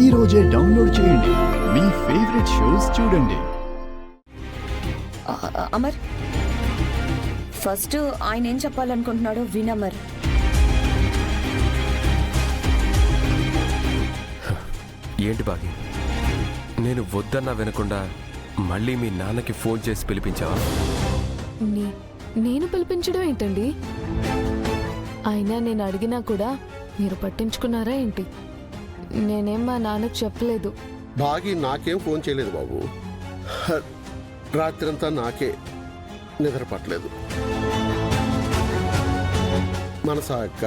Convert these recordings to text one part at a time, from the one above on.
ఈ రోజే డౌన్లోడ్ చేయండి. మీ ఫేవరెట్ షోస్ చూడండి. అమర్, ఫస్ట్ ఆయన ఏం చెప్పాలనుకుంటున్నాడో వినమర్. ఏంటి బాగి, నేను వద్దన్నా వినకుండా మళ్ళీ మీ నాన్నకి ఫోన్ చేసి పిలిపించావా? నేను పిలిపించడం ఏంటండి? అయినా నేను అడిగినా కూడా మీరు పట్టించుకున్నారా ఏంటి? నేనేం మా నాన్నకు చెప్పలేదు. బాగి నాకేం ఫోన్ చేయలేదు బాబు. రాత్రంతా నాకే నిద్ర పట్టలేదు. మనసా అక్క,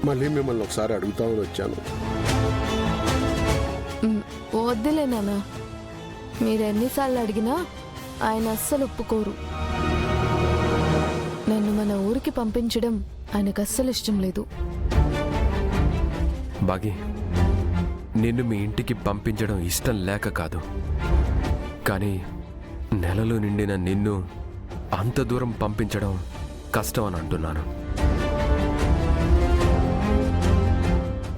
మళ్ళీ మిమ్మల్ని ఒకసారి అడుగుతామని వచ్చాను. వద్దులే నాన్న, మీరు ఎన్నిసార్లు అడిగినా ఆయన అస్సలు ఒప్పుకోరు. నన్ను మన ఊరికి పంపించడం ఆయనకు అస్సలు ఇష్టం లేదు. బాగి, నిన్ను మీ ఇంటికి పంపించడం ఇష్టం లేక కాదు, కానీ నెలలు నిండిన నిన్ను అంత దూరం పంపించడం కష్టం అని అంటున్నాను.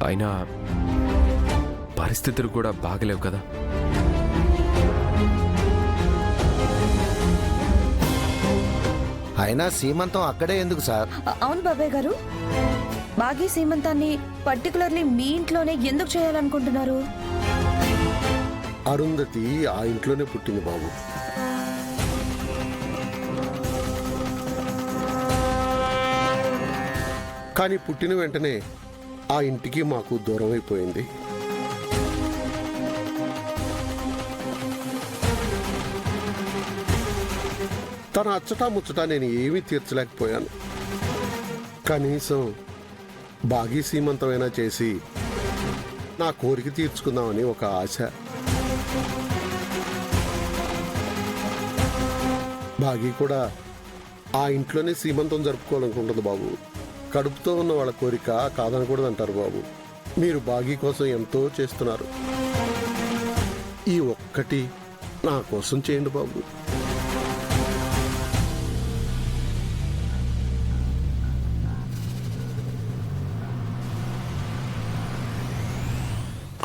అయినా పరిస్థితులు కూడా బాగలేవు కదా. అయినా సీమంతం అక్కడే ఎందుకు సార్? అవును బాబాయ్ గారు, బాగీ సీమంతాన్ని పర్టికులర్లీ మీ ఇంట్లోనే ఎందుకు చేయాలనుకుంటున్నారు? అరుంధతి ఆ ఇంట్లోనే పుట్టింది బాబు. కానీ పుట్టిన వెంటనే ఆ ఇంటికి మాకు దూరం అయిపోయింది. తన అచ్చటా ముచ్చటా నేను ఏమీ తీర్చలేకపోయాను. కనీసం బాగీ సీమంతమైనా చేసి నా కోరిక తీర్చుకుందామని ఒక ఆశ. బాగీ కూడా ఆ ఇంట్లోనే సీమంతం జరుపుకోవాలనుకుంటుంది బాబు. కడుపుతో ఉన్న వాళ్ళ కోరిక కాదనకూడదు అంటారు బాబు. మీరు బాగీ కోసం ఎంతో చేస్తున్నారు. ఈ ఒక్కటి నా కోసం చేయండి బాబు.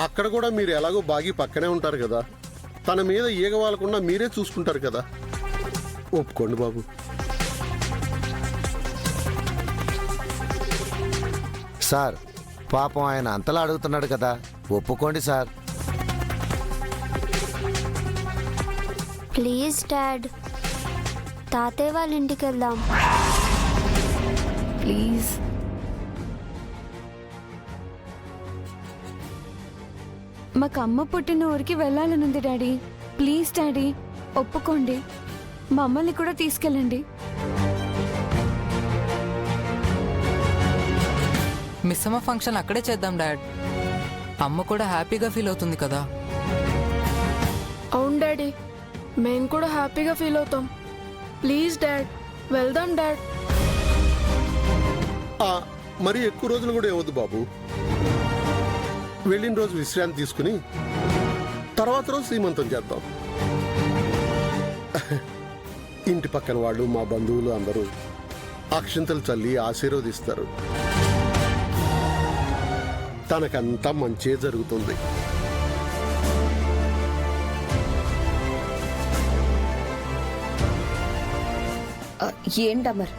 అక్కడ కూడా మీరు ఎలాగో బాగీ పక్కనే ఉంటారు కదా, తన మీద ఈగ వాలకుండా మీరే చూసుకుంటారు కదా. ఒప్పుకోండి బాబు. సార్, పాపం ఆయన అంతలా అడుగుతున్నాడు కదా, ఒప్పుకోండి సార్. ప్లీజ్ డాడ్, తాతయ్య వాళ్ళ ఇంటికి వెళ్దాం ప్లీజ్. మాకు అమ్మ పుట్టిన ఊరికి వెళ్ళాలనుంది డాడీ. ప్లీజ్ డాడీ, ఒప్పుకోండి. మమ్మల్ని కూడా తీసుకెళ్ళండి. మిస్ అమ్మ ఫంక్షన్ అక్కడే చేద్దాం డాడ్. అమ్మ కూడా హ్యాపీగా ఫీల్ అవుతుంది కదా. అవును డాడీ, మేము కూడా హ్యాపీగా ఫీల్ అవుతాం. ప్లీజ్ డాడ్, వెళ్దాం డాడ్. మరి ఎక్కువ రోజులు కూడా ఏవద్దు బాబు. వెళ్ళిన రోజు విశ్రాంతి తీసుకుని తర్వాత రోజు సీమంతం చేద్దాం. ఇంటి పక్కన వాళ్ళు, మా బంధువులు అందరూ అక్షింతలు చల్లి ఆశీర్వదిస్తారు. తనకంతా మంచే జరుగుతుంది. ఏంటమర్,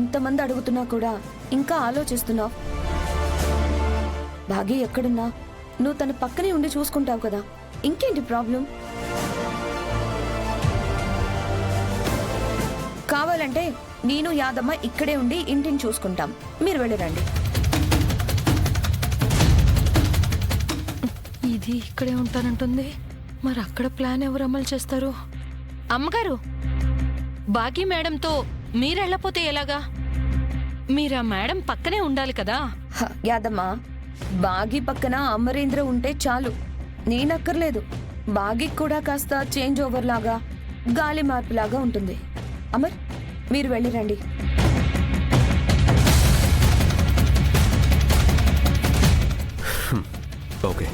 ఇంతమంది అడుగుతున్నా కూడా ఇంకా ఆలోచిస్తున్నావు? బాగీ ఎక్కడున్నా నువ్వు తన పక్కనే ఉండి చూసుకుంటావు కదా, ఇంకేంటి ప్రాబ్లం? కావాలంటే నేను యాదమ్మ ఇక్కడే ఉండి ఇంటిని చూసుకుంటాం. మీరు వెళ్ళిరండి. ఇది ఇక్కడే ఉంటానంటుంది, మరి అక్కడ ప్లాన్ ఎవరు అమలు చేస్తారు? అమ్మగారు, బాగీ మేడంతో మీరెళ్ళపోతే ఎలాగా? మీరా మేడం పక్కనే ఉండాలి కదా. యాదమ్మ, బాగీ పక్కన అమరేంద్ర ఉంటే చాలు, నేనక్కర్లేదు. బాగీ కూడా కాస్త చేంజ్ ఓవర్ లాగా, గాలి మార్పు లాగా ఉంటుంది. అమర్, మీరు వెళ్ళిరండి. ఓకే.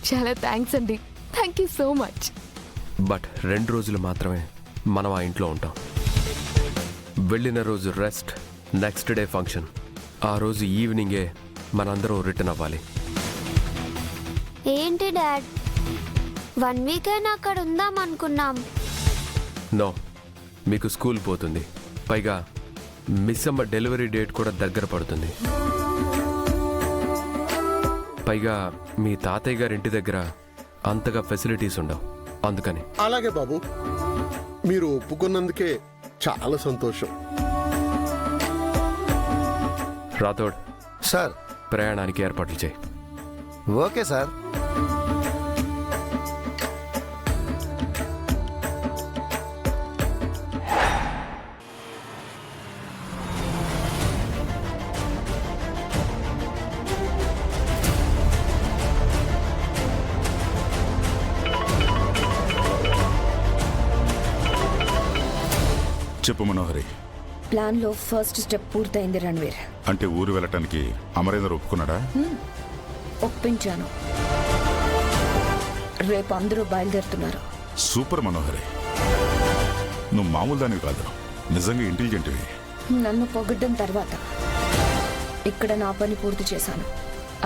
చాలా థ్యాంక్స్ అండి. Thank you so much. But 2 రోజులు మాత్రమే మనం ఆ ఇంట్లో ఉంటాం. వెళ్ళిన రోజు రెస్ట్, నెక్స్ట్ డే ఫంక్షన్. ఆ రోజు ఈవినింగే మనందరం రిటర్న్ అవ్వాలి. ఏంటి డాడ్ 1 వీక్ అయినా అక్కడ ఉందాం అనుకున్నాం. నో, మీకు స్కూల్ పోతుంది. పైగా మిస్ అమ్మ డెలివరీ డేట్ కూడా దగ్గర పడుతుంది. పైగా మీ తాతయ్య గారి ఇంటి దగ్గర అంతగా ఫెసిలిటీస్ ఉండవు. అందుకని అలాగే బాబు, మీరు ఒప్పుకున్నందుకే చాలా సంతోషం. రాథోడ్, సార్. ప్రయాణానికి ఏర్పాట్లు చేయి. Okay sir. చెప్పు మనోహరి. ప్లాన్లో ఫస్ట్ స్టెప్ పూర్తయింది రణవీర్. అంటే ఊరు వెళ్ళటానికి అమరేందర్ ఒప్పుకున్నాడా? ఒప్పించాను. రేపు అందరూ బయలుదేరుతున్నారు. సూపర్ మనోహరి, నువ్వు మామూలు దానివి కాదు, నిజంగా ఇంటెలిజెంట్వి. నన్ను పొగడ్డం తర్వాత ఇక్కడ నా పని పూర్తి చేశాను.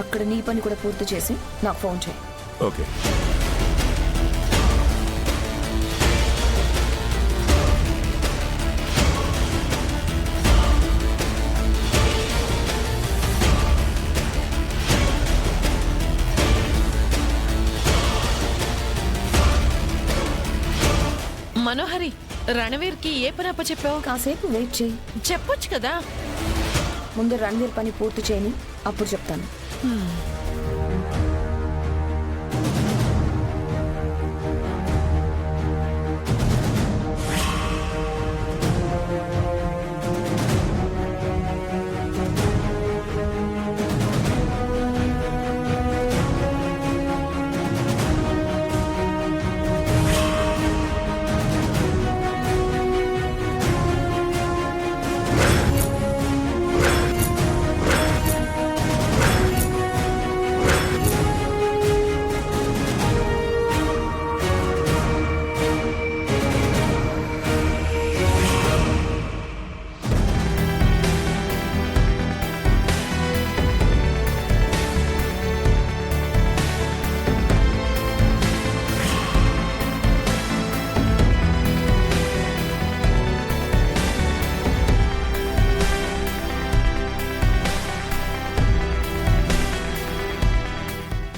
అక్కడ నీ పని కూడా పూర్తి చేసి నాకు ఫోన్ చేయి. ఓకే. మనోహరి, రణవీర్కి ఏ పని అప్పచెప్పావు? కాసేపు వెయిట్ చేయి. చెప్పొచ్చు కదా. ముందు రణవీర్ పని పూర్తి చేయని, అప్పుడు చెప్తాను.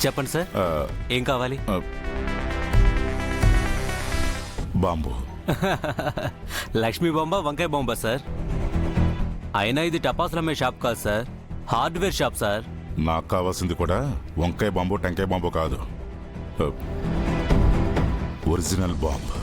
చెప్పండి సార్, ఏం కావాలి? బాంబు. లక్ష్మీ బాంబా, వంకాయ బాంబా సార్? అయినా ఇది టపాసులు అమ్మే షాప్ కాదు సార్, హార్డ్వేర్ షాప్ సార్. నాకు కావాల్సింది కూడా వంకాయ బాంబు, టెంకాయ బాంబు కాదు, ఒరిజినల్ బాంబు.